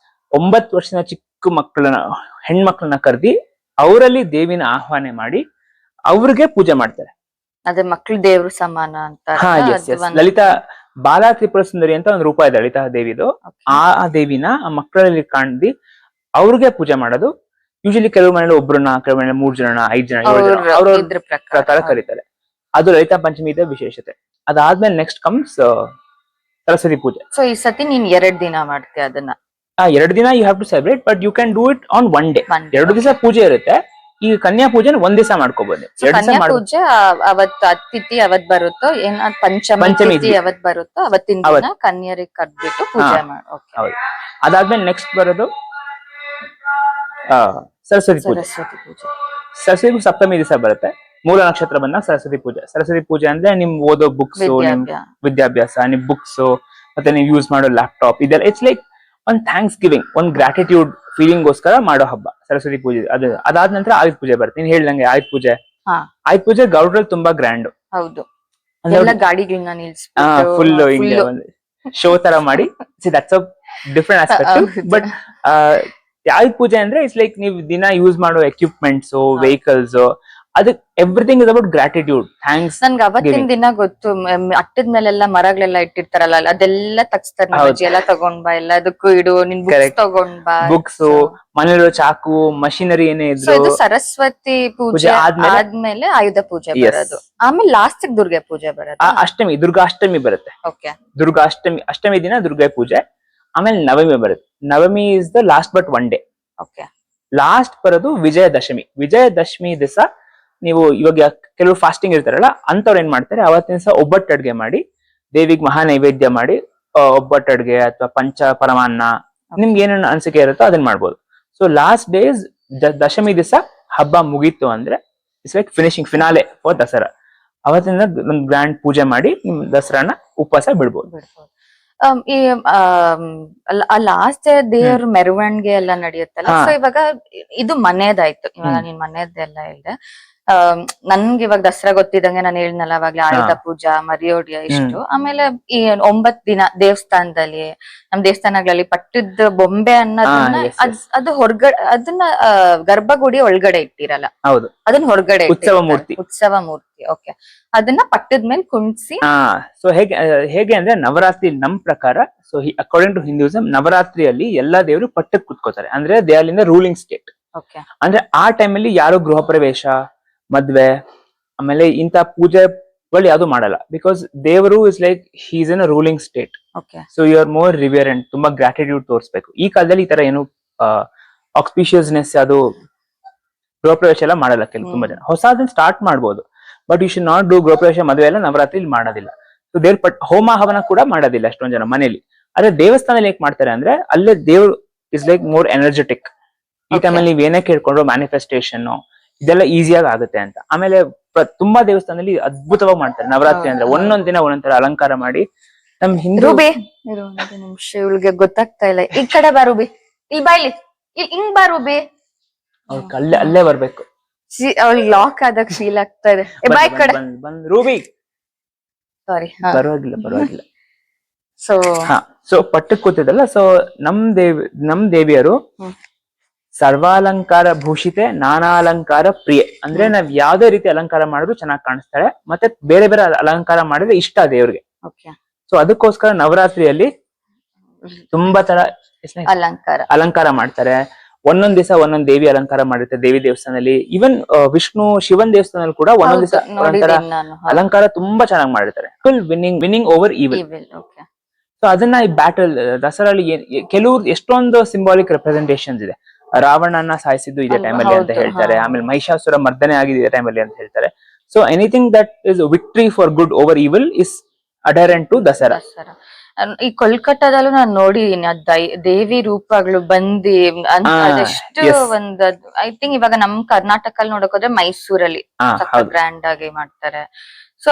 S2: 9 ವರ್ಷದ ಚಿಕ್ಕ ಮಕ್ಕಳನ್ನ, ಹೆಣ್ಮಕ್ಳನ್ನ ಕರೆದಿ ಅವರಲ್ಲಿ ದೇವಿನ ಆಹ್ವಾನ ಮಾಡಿ ಅವ್ರಿಗೆ ಪೂಜೆ ಮಾಡ್ತಾರೆ.
S1: ಅದೇ ಮಕ್ಳು ದೇವ್ರು ಸಮಾನ ಅಂತ.
S2: ಲಲಿತಾ ಬಾಲಾ ತ್ರಿಪುರ ಸುಂದರಿ ಅಂತ ಒಂದು ರೂಪ ಇದೆ ಲಲಿತಾ ದೇವಿದು. ಆ ದೇವಿನ ಆ ಮಕ್ಕಳಲ್ಲಿ ಕಾಣ್ದಿ ಅವ್ರಿಗೆ ಪೂಜೆ ಮಾಡೋದು. ಯೂಶಲಿ ಕೆಲವು ಮನೇಲಿ ಒಬ್ರನ್ನ, ಕೆಲವು ಮನೇಲಿ 3 ಜನ, 5 ಜನ, 7 ಜನ ಅವ್ರ ಪ್ರಕಾರ ಕರೀತಾರೆ. ಅದು ಲಲಿತಾ ಪಂಚಮಿ ಇದೆ ವಿಶೇಷತೆ. ಅದಾದ್ಮೇಲೆ ನೆಕ್ಸ್ಟ್ ಕಮ್ಸ್ ಸರಸ್ವತಿ ಪೂಜೆ.
S1: ಸೊ ಈ ಸತಿ ನೀನ್ 2 ದಿನ ಮಾಡ್ತೀಯ ಅದನ್ನ?
S2: 2 ದಿನ you have to celebrate, but you can do it on 1 day. 2 ದಿವಸ ಪೂಜೆ ಇರುತ್ತೆ. ಈ ಕನ್ಯಾ ಪೂಜೆ 1 ದಿವಸ ಮಾಡ್ಕೋಬಹುದು.
S1: ಕನ್ಯಾ ಪೂಜೆ ಅವತ್ ಅತಿಥಿ ಅವತ್ ಬರುತ್ತೋ, ಏನ್ ಪಂಚಮಿ ತಿಥಿ ಅವತ್ ಬರುತ್ತೋ ಅವತ್ತಿನ ದಿನ ಕನ್ಯರಿಗೆ ಕರ್ದ್ಬಿಟ್ಟು ಪೂಜೆ ಮಾಡು.
S2: ಅದಾದ್ಮೇಲೆ ನೆಕ್ಸ್ಟ್ ಬರೋದು ಸರಸ್ವತಿ ಪೂಜೆ. ಸರಸ್ವತಿ ಸಪ್ತಮಿ ದಿವಸ ಬರುತ್ತೆ. ಮೂಲ ನಕ್ಷತ್ರ ಬಂದ ಸರಸ್ವತಿ ಪೂಜೆ. ಸರಸ್ವತಿ ಪೂಜೆ ಅಂದ್ರೆ ನಿಮ್ ಓದೋ ಬುಕ್ಸ್, ನಿಮ್ ವಿದ್ಯಾಭ್ಯಾಸ, ನಿಮ್ ಬುಕ್ಸ್, ಮತ್ತೆ ನೀವು ಯೂಸ್ ಮಾಡೋ ಲ್ಯಾಪ್ಟಾಪ್, ಇದೆಲ್ಲ it's like one thanks giving, one gratitude feeling ಗೋಸ್ಕರ ಮಾಡೋ ಹಬ್ಬ ಸರಸ್ವತಿ ಪೂಜೆ. ಅದಾದ ನಂತರ ಆಯುಧ ಪೂಜೆ ಬರುತ್ತೆ. ನೀನ್ ಹೇಳ್ದಂಗೆ ಆಯುಧ ಪೂಜೆ. ಆಯುಧ ಪೂಜೆ ಗೌಡ್ರಲ್ಲಿ ತುಂಬಾ ಗ್ರ್ಯಾಂಡ್.
S1: ಹೌದು, ಗಾಡಿಗಳನ್ನ
S2: ಫುಲ್ ಹಿಂಗೆ ಶೋ ತರ ಮಾಡಿ. That's a different aspect. But Ayudha Pooja ಅಂದ್ರೆ ಇಟ್ಸ್ ಲೈಕ್ ನೀವು ದಿನ ಯೂಸ್ ಮಾಡೋ ಎಕ್ವಿಪ್ಮೆಂಟ್ಸ್, ವೆಹಿಕಲ್ಸ್, ಅದಕ್ಕೆ everything is about gratitude, thanks.
S1: ನನ್ಗೆ ಅವತ್ತಿನ ದಿನ ಗೊತ್ತು, ಅಟ್ಟದ ಮೇಲೆಲ್ಲ ಮರಗಳೆಲ್ಲ ಇಟ್ಟಿರ್ತಾರಲ್ಲ, ಅದೆಲ್ಲ ತಗ್ಸ್ತಾರೆ. ಎಲ್ಲ ತಗೊಂಡ್ ಬಾ, ಎಲ್ಲದಕ್ಕೂ ಇಡು, ನಿನ್ ಬುಕ್ಸ್ ತಗೊಂಡ್ ಬಾ.
S2: ಬುಕ್ಸ್, ಮನೇಲಿರೋ ಚಾಕು, ಮಷಿನರಿ ಏನೇ ಇದ್ರು.
S1: ಇದು ಸರಸ್ವತಿ ಪೂಜೆ ಆದ್ಮೇಲೆ ಆಯುಧ ಪೂಜೆ ಬರೋದು. ಆಮೇಲೆ ಲಾಸ್ಟ್ ದುರ್ಗೆ ಪೂಜೆ ಬರೋದು.
S2: ಅಷ್ಟಮಿ, ದುರ್ಗಾಷ್ಟಮಿ ಬರುತ್ತೆ. ಅಷ್ಟಮಿ ದಿನ ದುರ್ಗಾ ಪೂಜೆ. ಆಮೇಲೆ ನವಮಿ ಬರುತ್ತೆ. Navami is the last but one day. Last ಬರೋದು ವಿಜಯದಶಮಿ. ವಿಜಯದಶಮಿ ದಿವಸ ನೀವು ಇವಾಗ ಕೆಲವು ಫಾಸ್ಟಿಂಗ್ ಇರ್ತಾರಲ್ಲ, ಅಂತವ್ರು ಏನ್ ಮಾಡ್ತಾರೆ, ಅವತ್ತಿನ ದಿವಸ ಒಬ್ಬಟ್ಟು ಅಡ್ಗೆ ಮಾಡಿ ದೇವಿಗೆ ಮಹಾ ನೈವೇದ್ಯ ಮಾಡಿ, ಒಬ್ಬಟ್ಟು ಅಡ್ಗೆ ಅಥವಾ ಪಂಚ ಪರಮಾನ್ನ, ನಿಮ್ಗೆ ಏನೇನು ಅನ್ಸಿಕೆ ಇರುತ್ತೋ ಅದನ್ನ ಮಾಡ್ಬೋದು. ಸೊ ಲಾಸ್ಟ್ ಡೇಸ್ ದಶಮಿ ದಿವಸ ಹಬ್ಬ ಮುಗೀತು ಅಂದ್ರೆ it's like finishing finale for Dasara. ಅವತ್ತಿನ ಒಂದು ಗ್ರ್ಯಾಂಡ್ ಪೂಜೆ ಮಾಡಿ ನಿಮ್ ದಸರಾನ ಉಪವಾಸ ಬಿಡ್ಬೋದು.
S1: ಈ ಲಾಸ್ಟ್ ದೇವ್ರ ಮೆರವಣಿಗೆ ಎಲ್ಲ ನಡೆಯುತ್ತಲ್ಲ. ಸೊ ಇವಾಗ ಇದು ಮನೇದಾಯ್ತು. ಇವಾಗ ನೀನ್ ಮನೇದೆಲ್ಲ ಹೇಳಿದೆ. ನನ್ಗೆ ಇವಾಗ ದಸರಾ ಗೊತ್ತಿದಂಗೆ ನಾನು ಹೇಳಿದ್ನಲ್ಲ ಅವಾಗ್ಲೇ, ಆಯುಧ ಪೂಜಾ, ಮರಿಯೋಡಿಯ ಇಷ್ಟು. ಆಮೇಲೆ ಈ 9 ದಿನ ದೇವಸ್ಥಾನದಲ್ಲಿ, ನಮ್ ದೇವಸ್ಥಾನಗಳಲ್ಲಿ ಪಟ್ಟದ ಬೊಂಬೆ ಅನ್ನೋದನ್ನ ಅದು ಹೊರಗಡೆ, ಅದನ್ನ ಗರ್ಭಗುಡಿ ಒಳಗಡೆ ಇಟ್ಟಿರಲ್ಲ, ಅದನ್ನ ಹೊರಗಡೆ ಉತ್ಸವ ಮೂರ್ತಿ. ಓಕೆ, ಅದನ್ನ ಪಟ್ಟದ ಮೇಲೆ ಕುಣಿಸಿ.
S2: ಸೊ ಹೇಗೆ ಅಂದ್ರೆ ನವರಾತ್ರಿ ನಮ್ ಪ್ರಕಾರ, ಸೊ ಅಕಾರ್ಡಿಂಗ್ ಟು ಹಿಂದೂಸಮ್, ನವರಾತ್ರಿಯಲ್ಲಿ ಎಲ್ಲಾ ದೇವರು ಪಟ್ಟಕ್ಕೆ ಕುತ್ಕೋತಾರೆ. ಅಂದ್ರೆ they are in the ruling state. ಅಂದ್ರೆ ಆ ಟೈಮಲ್ಲಿ ಯಾರು ಗೃಹ ಪ್ರವೇಶ, ಮದ್ವೆ, ಆಮೇಲೆ ಇಂತ ಪೂಜೆಗಳು ಯಾವ್ದು ಮಾಡಲ್ಲ. ಬಿಕಾಸ್ ದೇವರು is like he's in a ruling state. So you are more reverent, ತುಂಬಾ ಗ್ರಾಟಿಟ್ಯೂಡ್ ತೋರಿಸ್ಬೇಕು. ಈ ಕಾಲದಲ್ಲಿ ಈ ತರ ಏನು ಆಕ್ಸ್ಪಿಷಿಯಸ್ನೆಸ್, ಅದು ಗೃಹ ಪ್ರವೇಶ ಎಲ್ಲ ಮಾಡಲ್ಲ ತುಂಬಾ ಜನ. ಹೊಸದನ್ನ ಸ್ಟಾರ್ಟ್ ಮಾಡ್ಬೋದು, but you should not do ಗೃಹ ಪ್ರವೇಶ, ಮದುವೆ ಎಲ್ಲ ನವರಾತ್ರಿ ಮಾಡೋದಿಲ್ಲ. ಸೊ ದೇವ್ರ ಹೋಮ ಹವನ ಕೂಡ ಮಾಡೋದಿಲ್ಲ ಅಷ್ಟೊಂದ್ ಜನ ಮನೇಲಿ. ಆದ್ರೆ ದೇವಸ್ಥಾನದಲ್ಲಿ ಹೇಗ್ ಮಾಡ್ತಾರೆ ಅಂದ್ರೆ, ಅಲ್ಲೇ ದೇವ್ರು ಇಸ್ ಲೈಕ್ ಮೋರ್ ಎನರ್ಜೆಟಿಕ್. ಈ ಟೈಮಲ್ಲಿ ನೀವ್ ಏನೇ ಕೇಳ್ಕೊಂಡ್ರು ಮ್ಯಾನಿಫೆಸ್ಟೇಷನ್ ಇದೆಲ್ಲ ಈಸಿಯಾಗಿ ಆಗುತ್ತೆ ಅಂತ. ಆಮೇಲೆ ತುಂಬಾ ದೇವಸ್ಥಾನದಲ್ಲಿ ಅದ್ಭುತವಾಗಿ ಮಾಡ್ತಾರೆ ನವರಾತ್ರಿ ಅಂದ್ರೆ. ಒಂದೊಂದ್ ದಿನ ಒಂದೊಂದರ ಅಲಂಕಾರ ಮಾಡಿ. ನಮ್ ಹಿಂದೂ
S1: ನಿಮಿಷ, ಇವಳಿಗೆ ಗೊತ್ತಾಗ್ತಾ ಇಲ್ಲ. ಈ ಕಡೆ ಬಾ ರೂಬಿ, ಇಲ್ಲಿ ಬಾ, ಇಲ್ಲಿ ಹಿಂಗ್ ಬಾ ರೂಬಿ.
S2: ಅಲ್ಲೇ ಬರ್ಬೇಕು.
S1: ಅವಳಿಗೆ ಲಾಕ್ ಆದಾಗ ಫೀಲ್ ಆಗ್ತಾ ಇದೆ. ಬಾ ಈ ಕಡೆ
S2: ರೂಬಿ.
S1: ಸಾರಿ,
S2: ಪರವಾಗಿಲ್ಲ. ಸೊ ಪಟ್ಟಕ್ಕೆ ಕೂತಿದಲ್ಲ. ಸೊ ನಮ್ ದೇವಿಯರು ಸರ್ವಾಲಂಕಾರ ಭೂಷಿತೆ, ನಾನಾಲಂಕಾರ ಪ್ರಿಯೆ. ಅಂದ್ರೆ ನಾವ್ ಯಾವ್ದೇ ರೀತಿ ಅಲಂಕಾರ ಮಾಡಿದ್ರು ಚೆನ್ನಾಗಿ ಕಾಣಿಸ್ತಾಳೆ. ಮತ್ತೆ ಬೇರೆ ಬೇರೆ ಅಲಂಕಾರ ಮಾಡಿದ್ರೆ ಇಷ್ಟ ದೇವ್ರಿಗೆ. ಸೊ ಅದಕ್ಕೋಸ್ಕರ ನವರಾತ್ರಿಯಲ್ಲಿ ತುಂಬಾ ತರ ಅಲಂಕಾರ ಮಾಡ್ತಾರೆ. ಒಂದೊಂದ್ ದಿವಸ ಒಂದೊಂದ್ ದೇವಿ ಅಲಂಕಾರ ಮಾಡಿರ್ತಾರೆ ದೇವಿ ದೇವಸ್ಥಾನದಲ್ಲಿ. ಈವನ್ ವಿಷ್ಣು ಶಿವನ್ ದೇವಸ್ಥಾನದಲ್ಲಿ ಕೂಡ ಒಂದೊಂದ್ ದಿವಸ ಒಂದೊಂದರ ಅಲಂಕಾರ ತುಂಬಾ ಚೆನ್ನಾಗಿ ಮಾಡಿರ್ತಾರೆ. Winning over evil. ಸೊ ಅದನ್ನ ಈ ಬ್ಯಾಟಲ್ ದಸರಲ್ಲಿ ಕೆಲವು ಎಷ್ಟೊಂದು ಸಿಂಬಾಲಿಕ್ ರೆಪ್ರೆಸೆಂಟೇಷನ್ಸ್ ಇದೆ. ರಾವಣನ ಸಾಯಿಸಿದ್ದು ಇದೇ ಟೈಮಲ್ಲಿ ಅಂತ ಹೇಳ್ತಾರೆ. ಆಮೇಲೆ ಮಹಿಷಾಸುರ ಮರ್ದನೆ ಆಗಿದೆ ಇದೇ ಟೈಮಲ್ಲಿ ಅಂತ ಹೇಳ್ತಾರೆ. So anything that is victory for good over evil is adherent to Dasara.
S1: ಈ ಕೋಲ್ಕತ್ತಾದಲ್ಲೂ ನಾನು ನೋಡಿದೀನಿ ದೇವಿ ರೂಪಗಳು ಬಂದಿ ಅದೆಷ್ಟು ಒಂದ್. ಐ ಥಿಂಕ್ ಇವಾಗ ನಮ್ ಕರ್ನಾಟಕ ನೋಡಕ್ ಹೋದ್ರೆ ಮೈಸೂರಲ್ಲಿ ಗ್ರ್ಯಾಂಡ್ ಆಗಿ ಮಾಡ್ತಾರೆ. ಸೊ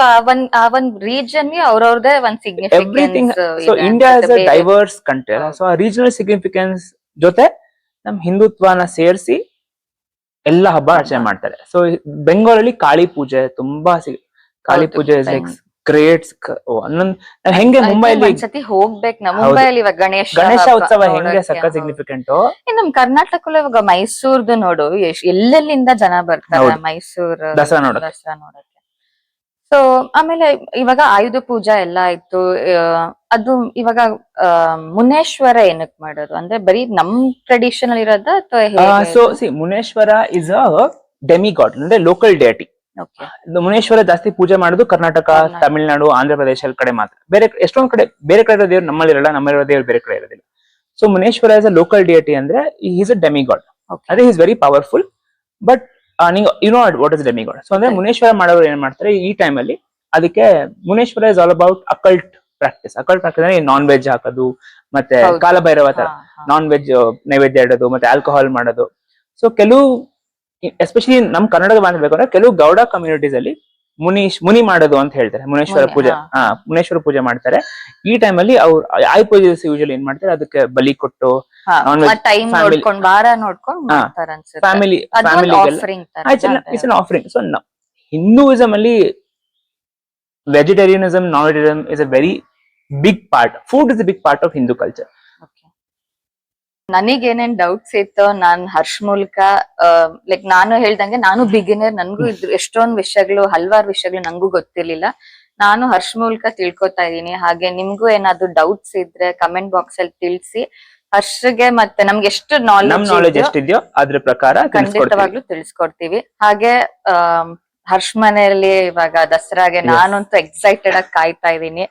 S1: ಆ ಒಂದ್ ರೀಜನ್ ಅವ್ರವ್ರದೇ ಒಂದ್ significance.
S2: So India is a diverse country. So ಆ ರೀಜನಲ್ ಸಿಗ್ನಿಫಿಕೆನ್ಸ್ ಜೊತೆ ನಮ್ ಹಿಂದುತ್ವನ ಸೇರಿಸಿ ಎಲ್ಲಾ ಹಬ್ಬ ಆಚರಣೆ ಮಾಡ್ತಾರೆ. ಸೊ ಬೆಂಗಳೂರಲ್ಲಿ ಕಾಳಿ ಪೂಜೆ ತುಂಬಾ ಕಾಳಿ ಪೂಜೆ ಇಸ್ ಲೈಕ್ ಗ್ರೇಟ್. ಹೆಂಗೆ ಮುಂಬೈಲಿ
S1: ಹೋಗ್ಬೇಕು. ಮುಂಬೈಲಿ
S2: ಗಣೇಶ ಉತ್ಸವ ಹೆಂಗೆ ಸಕ್ಕ ಸಿಗ್ನಿಫಿಕೆಂಟ್.
S1: ನಮ್ ಕರ್ನಾಟಕಲ್ಲೂ ಇವಾಗ ಮೈಸೂರ್ದು ನೋಡು, ಎಲ್ಲೆಲ್ಲಿಂದ ಜನ ಬರ್ತಾರೆ ಮೈಸೂರ್
S2: ದಸರಾ ನೋಡಕ್ಕೆ.
S1: ಸೊ ಆಮೇಲೆ ಇವಾಗ ಆಯುಧ ಪೂಜಾ ಎಲ್ಲ ಆಯ್ತು. ಅದು ಇವಾಗ ಮುನೇಶ್ವರ ಏನಕ್ ಮಾಡೋದು ಅಂದ್ರೆ ಬರೀ ನಮ್ ಟ್ರೆಡಿಷನ್ ಇರೋದ ಅಥವಾ?
S2: So Muneshwara is a demigod, ಅಂದ್ರೆ ಲೋಕಲ್ ಡಿಯಟಿ. ಮುನೇಶ್ವರ ಜಾಸ್ತಿ ಪೂಜೆ ಮಾಡೋದು ಕರ್ನಾಟಕ, ತಮಿಳುನಾಡು, ಆಂಧ್ರ ಪ್ರದೇಶ ಕಡೆ ಮಾತ್ರ. ಬೇರೆ ಎಷ್ಟೊಂದ್ ಕಡೆ ಬೇರೆ ಕಡೆ ದೇವ್ರು ನಮ್ಮಲ್ಲಿರಲ್ಲ, ನಮ್ಮಲ್ಲಿರೋ ದೇವ್ರು ಬೇರೆ ಕಡೆ ಇರೋದಿಲ್ಲ. So Muneshwara is a local deity ಅಂದ್ರೆ ಈಸ್ ಅ ಡೆಮಿಗಾಡ್. ಅಂದ್ರೆ is very powerful. But you know what is demigod. So ಅಂದ್ರೆ ಮುನೇಶ್ವರ ಮಾಡೋರು ಏನ್ ಮಾಡ್ತಾರೆ ಈ ಟೈಮ್ ಅಲ್ಲಿ, ಅದಕ್ಕೆ Muneshwara is all about occult practice. Occult practice ಅಂದ್ರೆ ನಾನ್ ವೆಜ್ ಹಾಕೋದು, ಮತ್ತೆ ಕಾಲಭೈರವ ತರ ನಾನ್ ವೆಜ್ ನೈವೇದ್ಯ ಇಡೋದು, ಮತ್ತೆ ಆಲ್ಕೋಹಾಲ್ ಮಾಡೋದು. ಸೊ ಕೆಲವು ಎಸ್ಪೆಷಲಿ ನಮ್ ಕನ್ನಡದ ಮಾತಾಡ್ಬೇಕು ಅಂದ್ರೆ ಕೆಲವು ಗೌಡ ಕಮ್ಯುನಿಟೀಸ್ ಅಲ್ಲಿ ಮುನಿ ಮಾಡೋದು ಅಂತ ಹೇಳ್ತಾರೆ, ಮುನೇಶ್ವರ
S1: ಮುನಿ,
S2: ಪೂಜೆ.
S1: ಹಾ.
S2: ಮುನೇಶ್ವರ ಪೂಜೆ ಮಾಡ್ತಾರೆ. ಈ ಟೈಮಲ್ಲಿ ಅವ್ರು ಆಯುರ್ವೇದಿಸ್ ಯೂಶಲಿ ಏನ್ ಮಾಡ್ತಾರೆ, ಅದಕ್ಕೆ ಬಲಿ ಕೊಟ್ಟು
S1: ಟೈಮ್
S2: family-
S1: ನೋಡ್ಕೊಂಡು ವಾರ ನೋಡ್ಕೊಂಡು
S2: ಹಾ.
S1: ಮಾಡ್ತಾರ ಅನ್ಸುತ್ತೆ.
S2: ಫ್ಯಾಮಿಲಿ
S1: ಅದೊಂದು
S2: ಫ್ಯಾಮಿಲಿಗೆಲ್ಲ
S1: offering ತರ
S2: it's an offering. So Hinduism ಅಲ್ಲಿ vegetarianism, non vegetarian is a very big part. Food is a big part of Hindu culture.
S1: ನನಗೇನೇನ್ ಡೌಟ್ಸ್ ಇತ್ತು, ನಾನ್ ಹರ್ಷ್ ಮೂಲಕ ಲೈಕ್ ನಾನು ಹೇಳ್ದಂಗೆ ನಾನು ಬಿಗಿನರ್, ನನ್ಗೂ ಎಷ್ಟೊಂದ್ ವಿಷಯಗಳು, ಹಲವಾರು ವಿಷಯಗಳು ನಂಗೂ ಗೊತ್ತಿರ್ಲಿಲ್ಲ. ನಾನು ಹರ್ಷ್ ಮೂಲಕ ತಿಳ್ಕೊತಾ ಇದೀನಿ. ಹಾಗೆ ನಿಮ್ಗೂ ಏನಾದ್ರು ಡೌಟ್ಸ್ ಇದ್ರೆ ಕಮೆಂಟ್ ಬಾಕ್ಸ್ ಅಲ್ಲಿ ತಿಳಿಸಿ. ಹರ್ಷ್ಗೆ ಮತ್ತೆ ನಮ್ಗೆ ಎಷ್ಟು
S2: ನಮ್ ನಾಲೆಜ್ ಎಷ್ಟಿದೆಯೋ ಅದ್ರ ಪ್ರಕಾರ
S1: ಖಂಡಿತವಾಗ್ಲೂ ತಿಳಿಸ್ಕೊಡ್ತೀವಿ. ಹಾಗೆ ಹರ್ಷ್ ಮನೆಯಲ್ಲಿ ಇವಾಗ ದಸರಾಗೆ ನಾನಂತೂ ಎಕ್ಸೈಟೆಡ್ ಆಗಿ ಕಾಯ್ತಾ ಇದೀನಿ.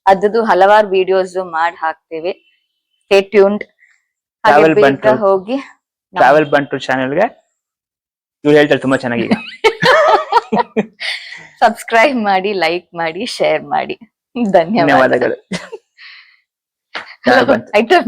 S1: ಅದ್ದು ಹಲವಾರು ವಿಡಿಯೋಸ್ ಮಾಡಿ ಹಾಕ್ತಿವಿ. Stay tuned. ಹಾಗೆ ಬೇಗ ಹೋಗಿ
S2: ಟ್ರಾವೆಲ್ ಬಂಟು ಚಾನೆಲ್ಗೆ ಇವ್ರು ಹೇಳ್ತಾರೆ ತುಂಬಾ ಚೆನ್ನಾಗಿ
S1: ಸಬ್ಸ್ಕ್ರೈಬ್ ಮಾಡಿ, ಲೈಕ್ ಮಾಡಿ, ಶೇರ್ ಮಾಡಿ. ಧನ್ಯವಾದಗಳು.
S2: ಧನ್ಯವಾದಗಳು.